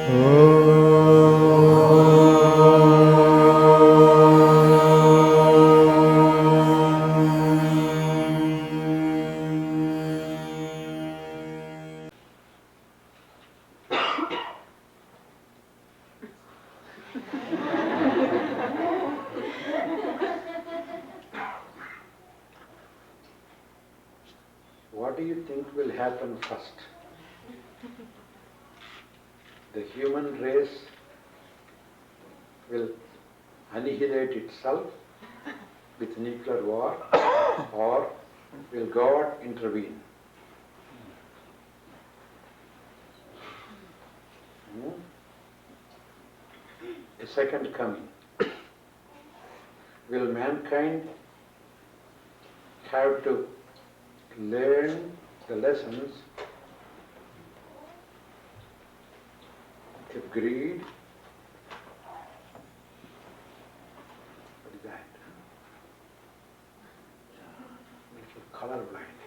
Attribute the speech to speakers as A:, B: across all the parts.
A: What do you think will happen first? The human race will annihilate itself with nuclear war, or will God intervene? A second coming. Will mankind have to learn the lessons of greed? What is that? Colorblind.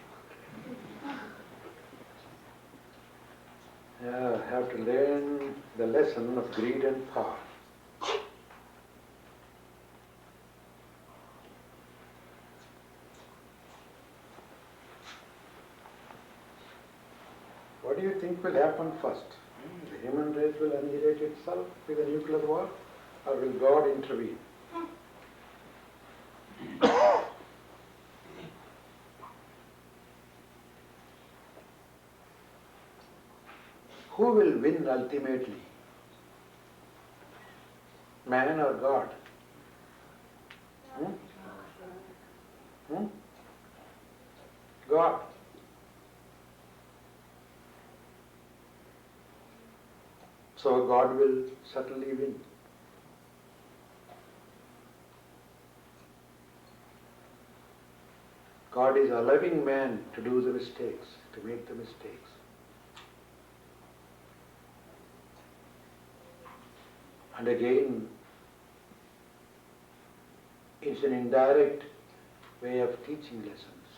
A: Have to learn the lesson of greed and power. What do you think will happen first? The human race will annihilate itself with a nuclear war, or will God intervene? Who will win ultimately? Man or God? God. So God will certainly win. God is allowing man to do the mistakes, to make the mistakes. And again, it's an indirect way of teaching lessons.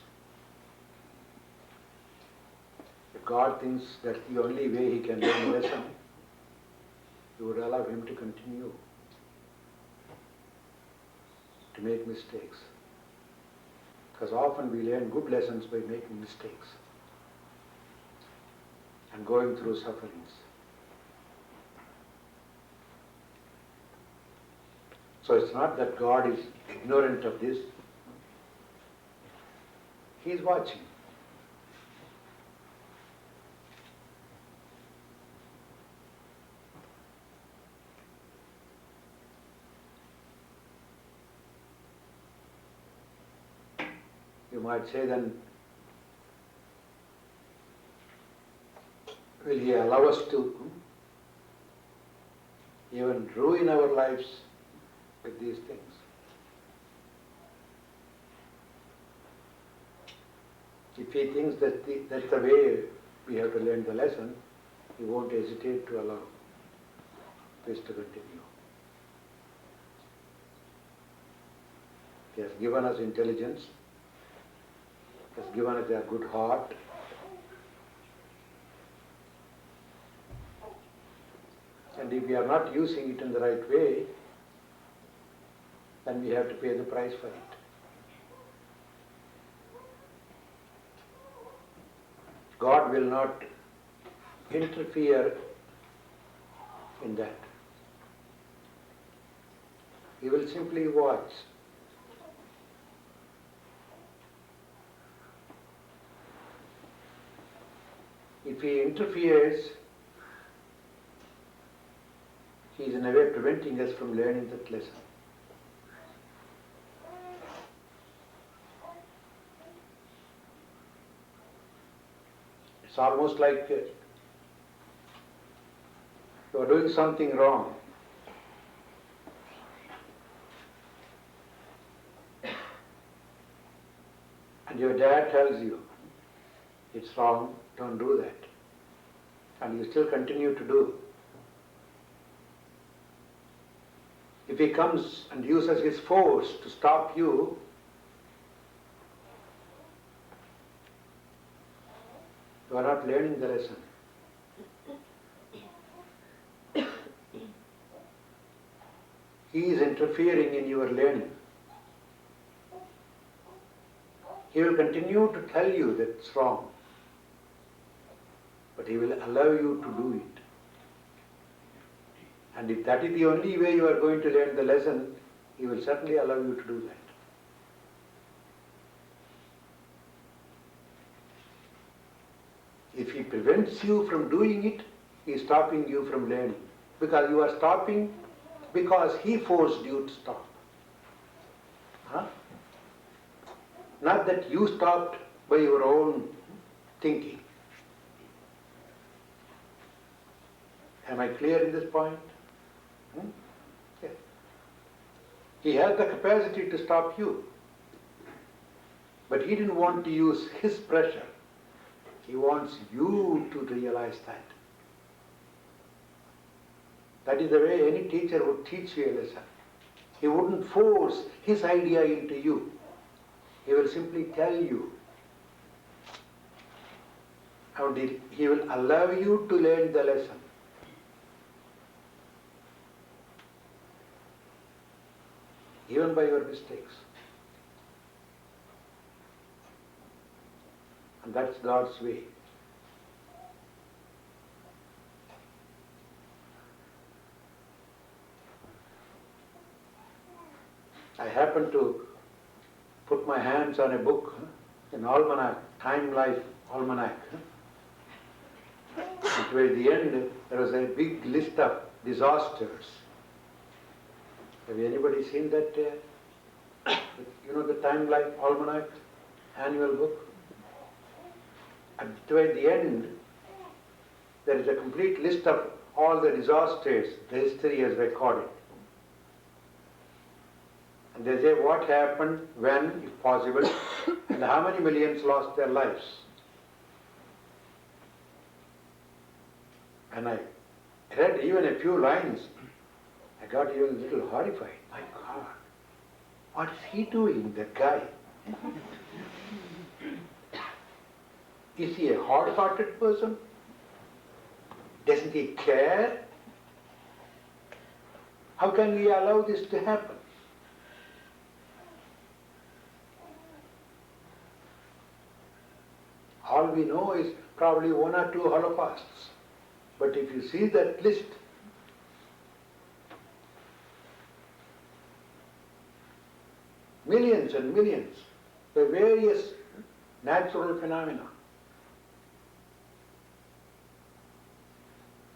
A: If God thinks that's the only way he can learn a lesson, he would allow him to continue to make mistakes. Because often we learn good lessons by making mistakes and going through sufferings. So it's not that God is ignorant of this. He is watching. You might say then, will he allow us to even ruin our lives with these things? If he thinks that that's the way we have to learn the lesson, he won't hesitate to allow this to continue. He has given us intelligence, he has given us a good heart, and if we are not using it in the right way, then we have to pay the price for it. God will not interfere in that. He will simply watch. If he interferes, he is in a way preventing us from learning that lesson. It's almost like you are doing something wrong. And your dad tells you, it's wrong, don't do that. And you still continue to do. If he comes and uses his force to stop you, you are not learning the lesson. he is interfering in your learning. He will continue to tell you that it's wrong, but he will allow you to do it. And if that is the only way you are going to learn the lesson, he will certainly allow you to do that. If he prevents you from doing it, he is stopping you from learning. Because you are stopping because he forced you to stop. Huh? Not that you stopped by your own thinking. Am I clear in this point? Yes. He has the capacity to stop you. But he didn't want to use his pressure. He wants you to realize that. That is the way any teacher would teach you a lesson. He wouldn't force his idea into you. He will simply tell you. And he will allow you to learn the lesson. Even by your mistakes. And that's God's way. I happened to put my hands on a book, an almanac, Time Life Almanac. And toward the end, there was a big list of disasters. Have anybody seen that? You know the Time Life Almanac, annual book? And toward the end, there is a complete list of all the disasters the history has recorded. And they say what happened, when, if possible, and how many millions lost their lives. And I read even a few lines. I got even a little horrified. My God, what is he doing, that guy? Is he a hard-hearted person? Doesn't he care? How can we allow this to happen? All we know is probably 1 or 2 holocausts. But if you see that list, millions and millions, the various natural phenomena.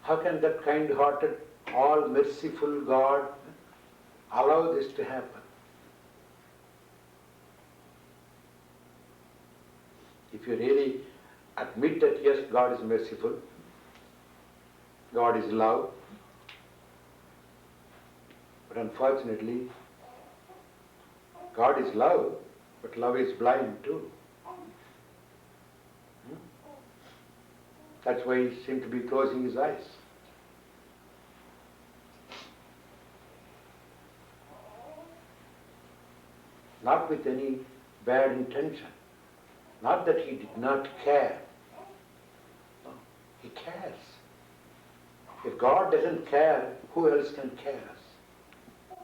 A: How can that kind-hearted, all-merciful God allow this to happen? If you really admit that yes, God is merciful, God is love, but unfortunately, God is love, but love is blind too. That's why he seemed to be closing his eyes. Not with any bad intention. Not that he did not care. No, he cares. If God doesn't care, who else can care us?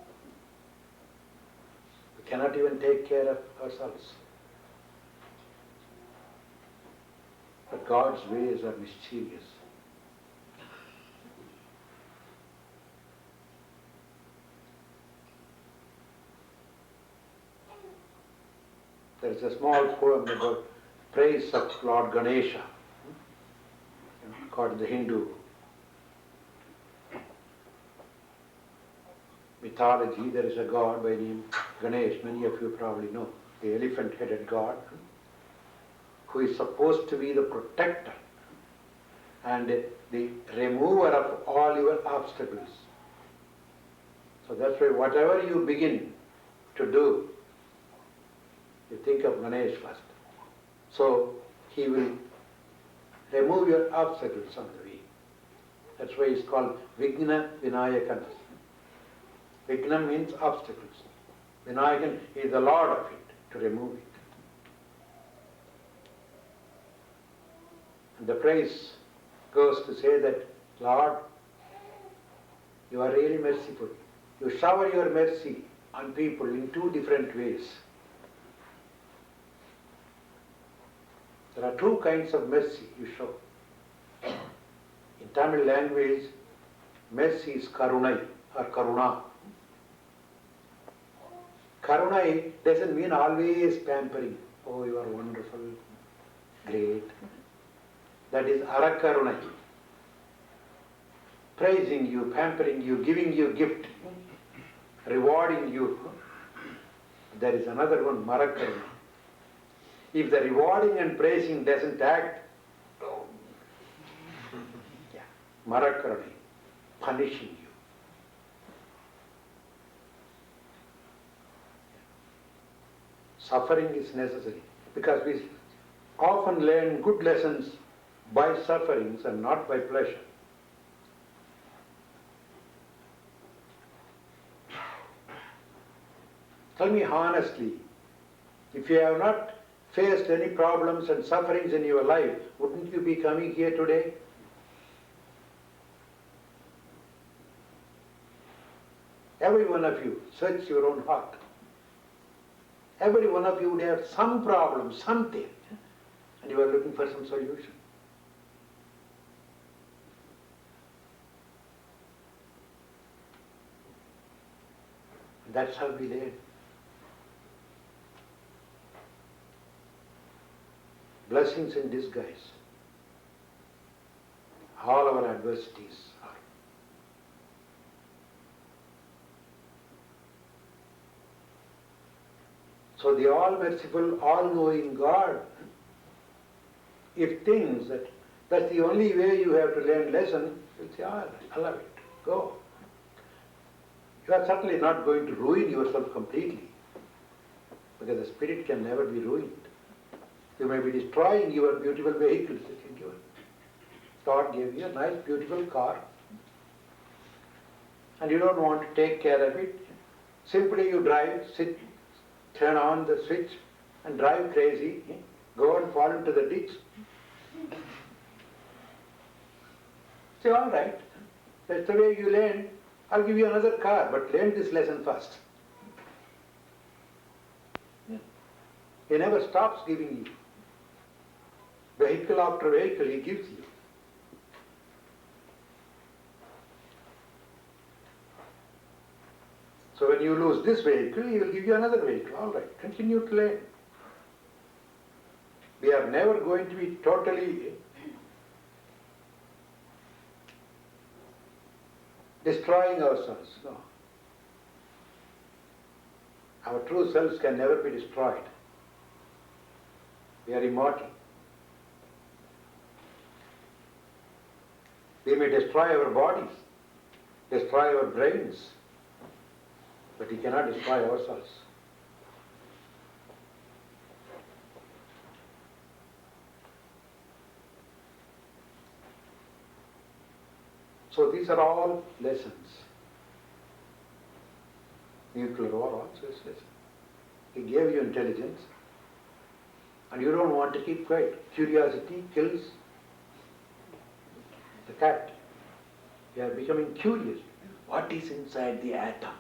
A: We cannot even take care of ourselves. But God's ways are mischievous. There is a small poem about praise of Lord Ganesha, according to the Hindu mythology. There is a god by the name Ganesh, many of you probably know, the elephant-headed god, who is supposed to be the protector and the remover of all your obstacles. So that's why whatever you begin to do, you think of Ganesh first. So he will remove your obstacles on the way. That's why it's called Vigna Vinayakan. Vigna means obstacles. Vinayakan is the Lord of it, to remove it. And the praise goes to say that, Lord, you are really merciful. You shower your mercy on people in two different ways. There are two kinds of mercy you show. In Tamil language, mercy is karunai or karuna. Karunai doesn't mean always pampering. Oh, you are wonderful, great. That is arakarunai. Praising you, pampering you, giving you gift, rewarding you. There is another one, marakarunai. If the rewarding and praising doesn't act, marakarunai, punishing you. Suffering is necessary because we often learn good lessons by sufferings and not by pleasure. Tell me honestly, if you have not faced any problems and sufferings in your life, wouldn't you be coming here today? Every one of you, search your own heart. Every one of you would have some problem, something, and you are looking for some solution. That's how we learn. Blessings in disguise. All our adversities are. So the all-merciful, all-knowing God, if thinks that that's the only way you have to learn lesson, you'll say, all right, allow it, go. You are certainly not going to ruin yourself completely, because the spirit can never be ruined. You may be destroying your beautiful vehicles that you given. God gave you a nice, beautiful car, and you don't want to take care of it. Simply you drive, sit, turn on the switch, and drive crazy, go and fall into the ditch. Say, all right, that's the way you learn. I'll give you another car, but learn this lesson first. He never stops giving you. Vehicle after vehicle he gives you. So when you lose this vehicle, he will give you another vehicle. All right, continue to learn. We are never going to be totally destroying ourselves. No. Our true selves can never be destroyed. We are immortal. We may destroy our bodies, destroy our brains, but we cannot destroy ourselves. So these are all lessons. Nuclear war also is lesson. He gave you intelligence, and you don't want to keep quiet. Curiosity kills the cat. You are becoming curious. What is inside the atom?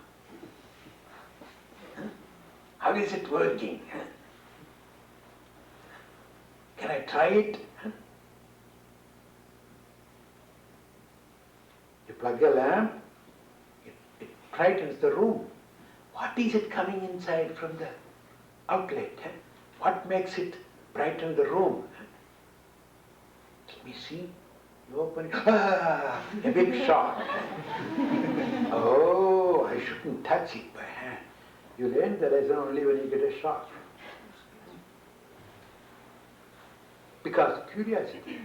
A: How is it working? Can I try it? You plug a lamp, it brightens the room. What is it coming inside from the outlet? What makes it brighten the room? Let me see. You open it. A big shock. Oh, I shouldn't touch it by hand. You learn the lesson only when you get a shock. Because curiosity.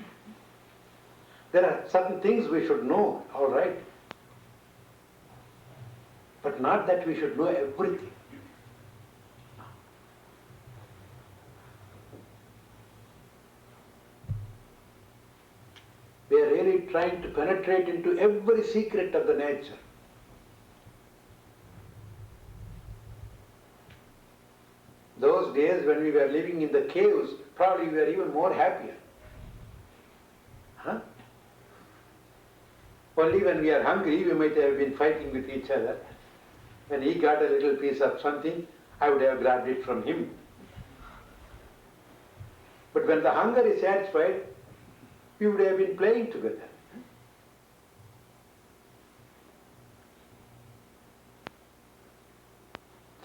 A: There are certain things we should know, all right. But not that we should know everything. We are really trying to penetrate into every secret of the nature. Those days when we were living in the caves, probably we were even more happier. Huh? Only when we are hungry, we might have been fighting with each other. When he got a little piece of something, I would have grabbed it from him. But when the hunger is satisfied, we would have been playing together.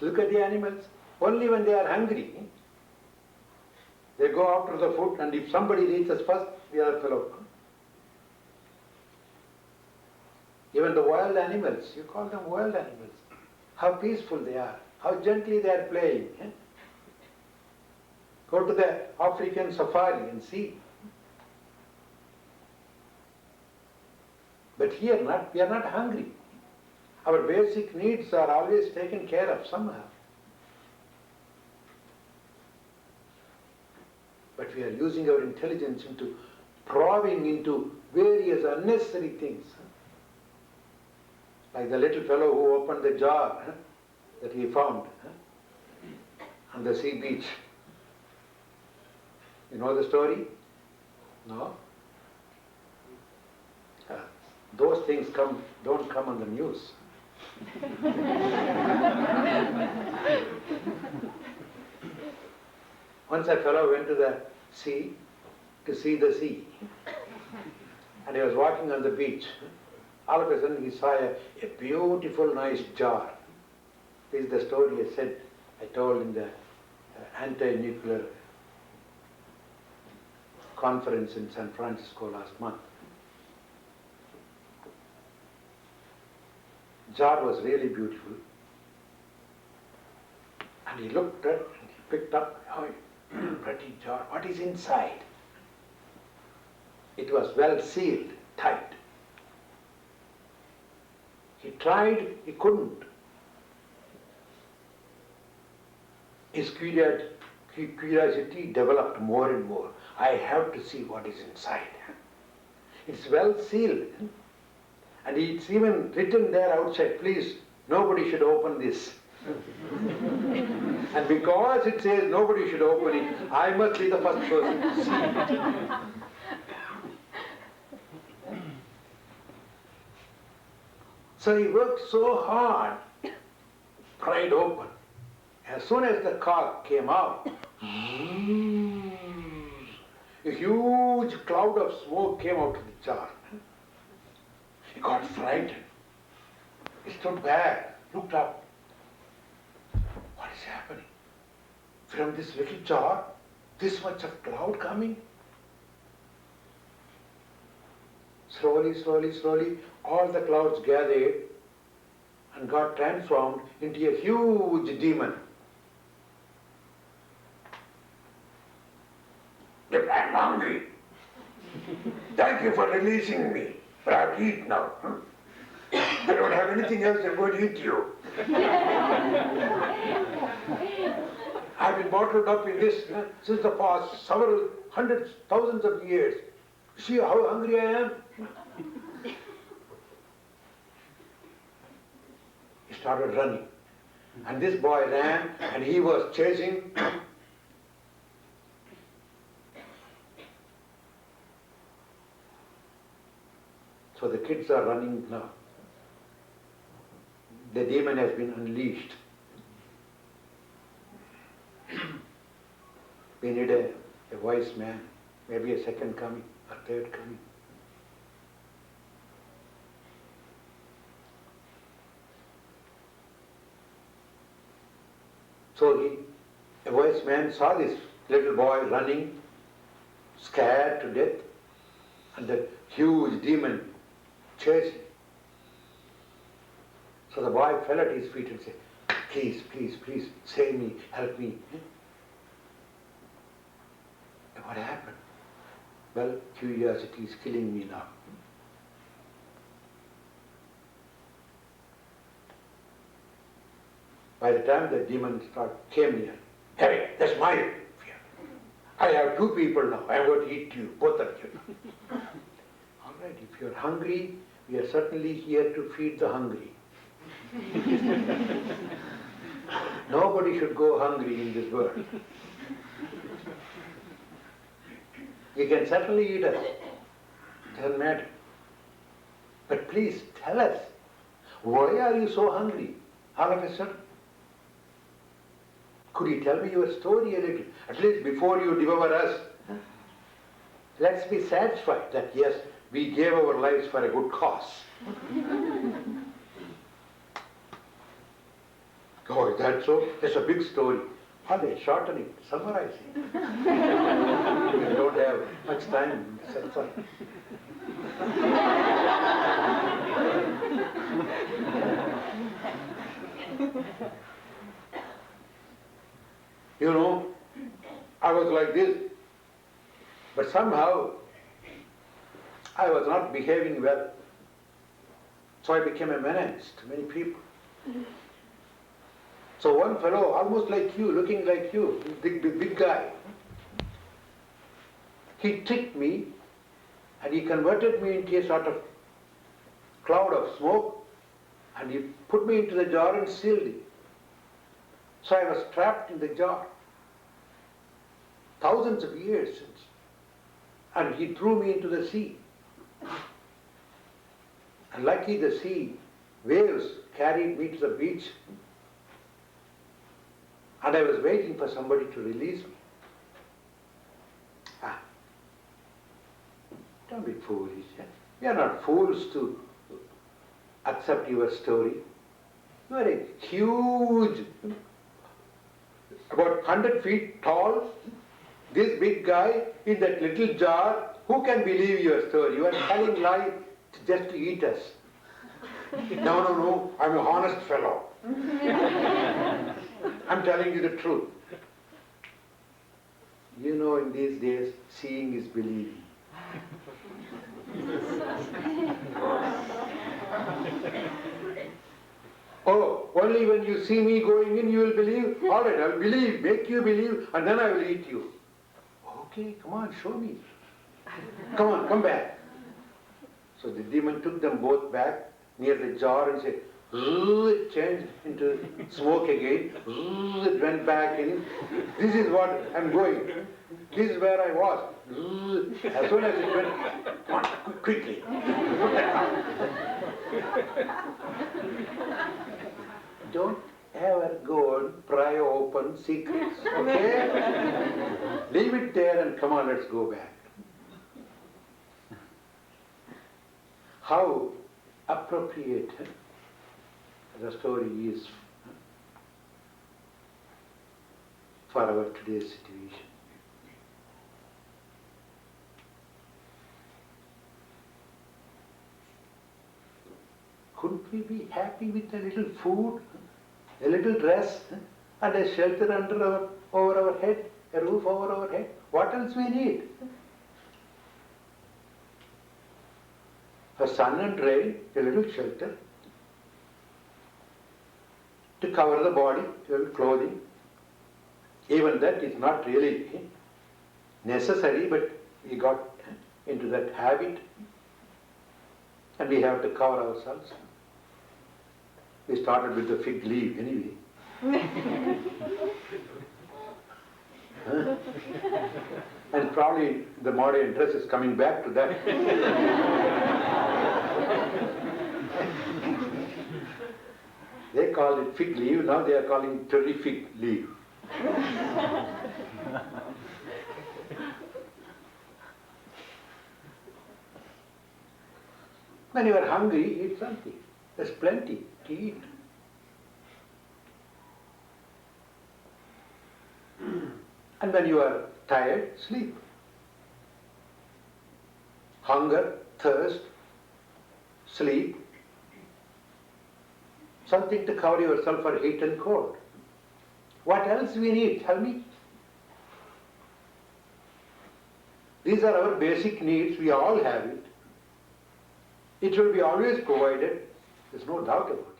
A: Look at the animals. Only when they are hungry, they go after the food, and if somebody reaches first, the other fellow. Even the wild animals, you call them wild animals. How peaceful they are, how gently they are playing. Go to the African safari and see. But here we are not hungry. Our basic needs are always taken care of somehow. But we are using our intelligence into probing into various unnecessary things. Like the little fellow who opened the jar that he found on the sea beach. You know the story? No? Those things don't come on the news. Once a fellow went to the sea to see the sea, and he was walking on the beach. All of a sudden he saw a beautiful, nice jar. This is the story I told in the anti-nuclear conference in San Francisco last month. Jar was really beautiful. And he looked at it and he picked up, oh, pretty jar. What is inside? It was well sealed, tight. He tried, he couldn't. His curiosity developed more and more. I have to see what is inside. It's well sealed. And it's even written there outside, please, nobody should open this. And because it says nobody should open it, I must be the first person to see it. So he worked so hard, pried open. As soon as the cork came out, a huge cloud of smoke came out of the jar. He got frightened. He stood back, looked up. What is happening? From this little jar, this much of cloud coming? Slowly, slowly, slowly, all the clouds gathered and got transformed into a huge demon. I'm hungry. Thank you for releasing me, but I have to eat now. I don't have anything else, I'm going to eat you. I've been bottled up in this since the past several hundreds, thousands of years. See how hungry I am? He started running. And this boy ran and he was chasing. So the kids are running now. The demon has been unleashed. We need a wise man, maybe a second coming, a third coming. So a wise man saw this little boy running, scared to death, and the huge demon chasing. So the boy fell at his feet and said, please, please, please, save me, help me. And what happened? Well, curiosity is killing me now. By the time the demon came near, hey, that's my fear. I have two people now, I am going to eat you, both of you. All right, if you're hungry, we are certainly here to feed the hungry. Nobody should go hungry in this world. You can certainly eat us, doesn't matter. But please tell us, why are you so hungry? all of a sudden. Could you tell me your story a little? At least before you devour us. Let's be satisfied that yes, we gave our lives for a good cause. Oh, is that so? That's a big story. How they shorten it, summarize it. We don't have much time. That's all. You know, I was like this, but somehow I was not behaving well. So I became a menace to many people. So one fellow, almost like you, looking like you, big guy, he tricked me and he converted me into a sort of cloud of smoke and he put me into the jar and sealed it. So I was trapped in the jar, thousands of years since, and he threw me into the sea. And lucky the sea, waves carried me to the beach, and I was waiting for somebody to release me. Don't be foolish. We are not fools to accept your story. You are a huge, about 100 feet tall, this big guy in that little jar. Who can believe your story? You are telling lies just to eat us. No, I'm an honest fellow. I'm telling you the truth. You know, in these days, seeing is believing. Oh, only when you see me going in, you will believe? All right, I'll believe, make you believe, and then I will eat you. Okay, come on, show me. Come on, come back. So the demon took them both back near the jar and said, it changed into smoke again, it went back in. This is what I'm going. This is where I was. As soon as it went, come on, quickly. Don't ever go and pry open secrets, okay? Leave it there and come on, let's go back. How appropriate the story is for our today's situation. Couldn't we be happy with a little food, a little dress, and a shelter over our head, a roof over our head? What else we need? For sun and rain, a little shelter. To cover the body, a little clothing. Even that is not really necessary, but we got into that habit and we have to cover ourselves. We started with the fig leaf anyway. And probably the modern dress is coming back to that. They called it fig leaf, now they are calling it terrific leaf. When you are hungry, eat something. There's plenty to eat. And when you are tired, sleep. Hunger, thirst, sleep. Something to cover yourself for heat and cold. What else we need? Tell me. These are our basic needs. We all have it. It will be always provided. There's no doubt about it.